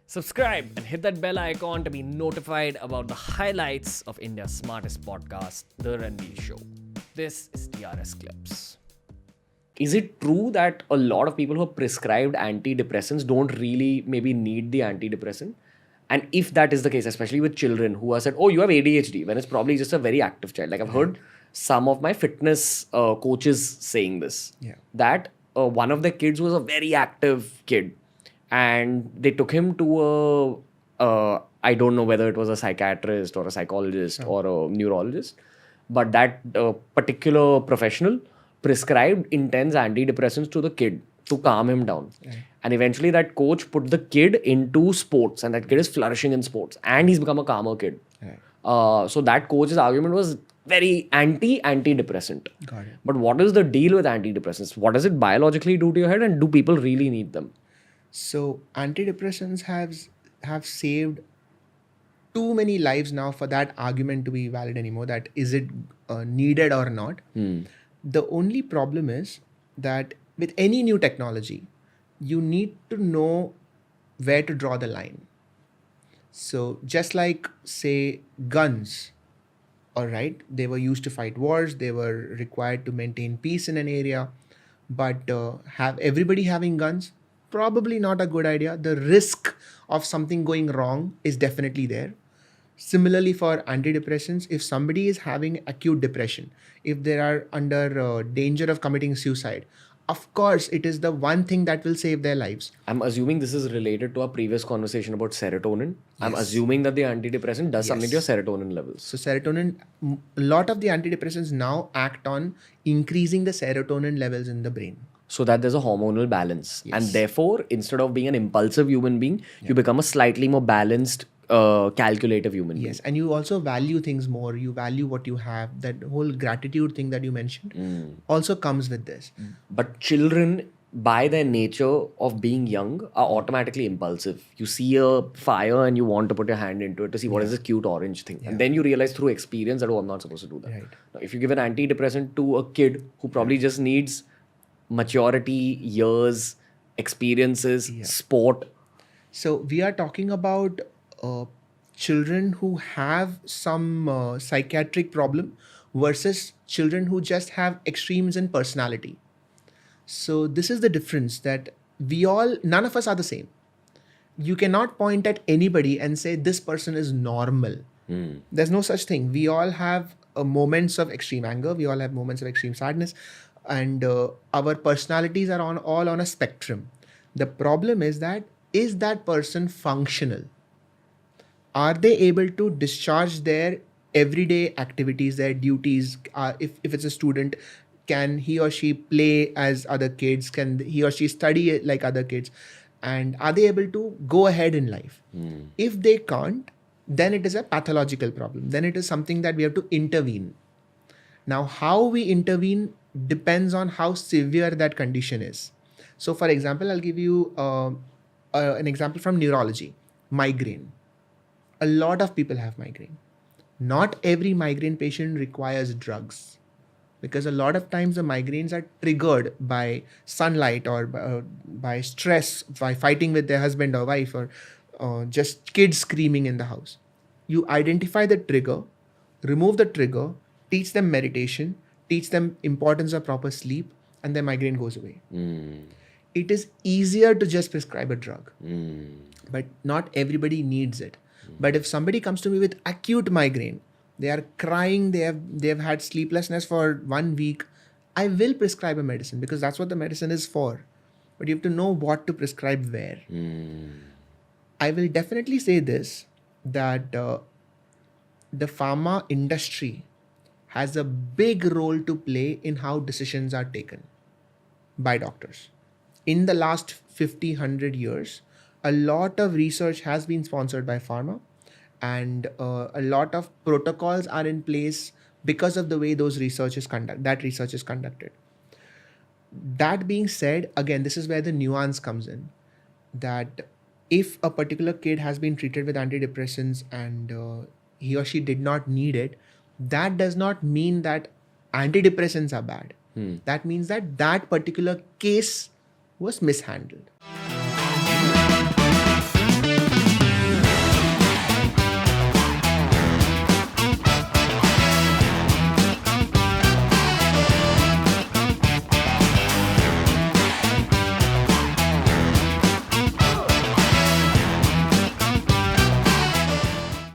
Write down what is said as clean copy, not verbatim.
Subscribe and hit that bell icon to be notified about the highlights of India's smartest podcast, The Ranveer Show. This is TRS Clips. Is it true that a lot of people who are prescribed antidepressants don't really maybe need the antidepressant? And if that is the case, especially with children who are said, oh, you have ADHD, when it's probably just a very active child. Like I've heard some of my fitness coaches saying this, that one of the kids was a very active kid and they took him to I don't know whether it was a psychiatrist or a psychologist or a neurologist, but that particular professional prescribed intense antidepressants to the kid to calm him down. And eventually that coach put the kid into sports and that kid is flourishing in sports and he's become a calmer kid. So that coach's argument was very antidepressant. Got it. But what is the deal with antidepressants? What does it biologically do to your head and do people really need them? So antidepressants have saved too many lives now for that argument to be valid anymore. That is it needed or not? The only problem is that with any new technology, you need to know where to draw the line. So just like say guns, all right, they were used to fight wars, they were required to maintain peace in an area, but have everybody having guns? Probably not a good idea. The risk of something going wrong is definitely there. Similarly, for antidepressants, if somebody is having acute depression, if they are under danger of committing suicide, of course, it is the one thing that will save their lives. I'm assuming this is related to our previous conversation about serotonin. I'm assuming that the antidepressant does something to your serotonin levels. So serotonin, a lot of the antidepressants now act on increasing the serotonin levels in the brain. So that there's a hormonal balance. And therefore, instead of being an impulsive human being, you become a slightly more balanced, calculative human being. Yes, and you also value things more. You value what you have. That whole gratitude thing that you mentioned also comes with this. But children, by their nature of being young, are automatically impulsive. You see a fire and you want to put your hand into it to see what is this cute orange thing. And then you realize through experience that, oh, I'm not supposed to do that. Right. Now, if you give an antidepressant to a kid who probably just needs maturity, years, experiences, sport. So we are talking about children who have some psychiatric problem versus children who just have extremes in personality. So this is the difference, that none of us are the same. You cannot point at anybody and say this person is normal. There's no such thing. We all have moments of extreme anger. We all have moments of extreme sadness. And our personalities are all on a spectrum. The problem is that person functional? Are they able to discharge their everyday activities, their duties? If it's a student, can he or she play as other kids? Can he or she study like other kids? And are they able to go ahead in life? If they can't, then it is a pathological problem. Then it is something that we have to intervene. Now, how we intervene depends on how severe that condition is. So, for example, I'll give you an example from neurology. Migraine. A lot of people have migraine. Not every migraine patient requires drugs, because a lot of times the migraines are triggered by sunlight or by stress, by fighting with their husband or wife, or just kids screaming in the house. You identify the trigger, remove the trigger, teach them meditation, teach them importance of proper sleep, and their migraine goes away. It is easier to just prescribe a drug, but not everybody needs it. But if somebody comes to me with acute migraine, they are crying, they have had sleeplessness for 1 week, I will prescribe a medicine, because that's what the medicine is for. But you have to know what to prescribe where. I will definitely say this, that the pharma industry has a big role to play in how decisions are taken by doctors. In the last 50, 100 years, a lot of research has been sponsored by pharma, and a lot of protocols are in place because of the way that research is conducted. That being said, again, this is where the nuance comes in, that if a particular kid has been treated with antidepressants and he or she did not need it, that does not mean that antidepressants are bad. That means that particular case was mishandled.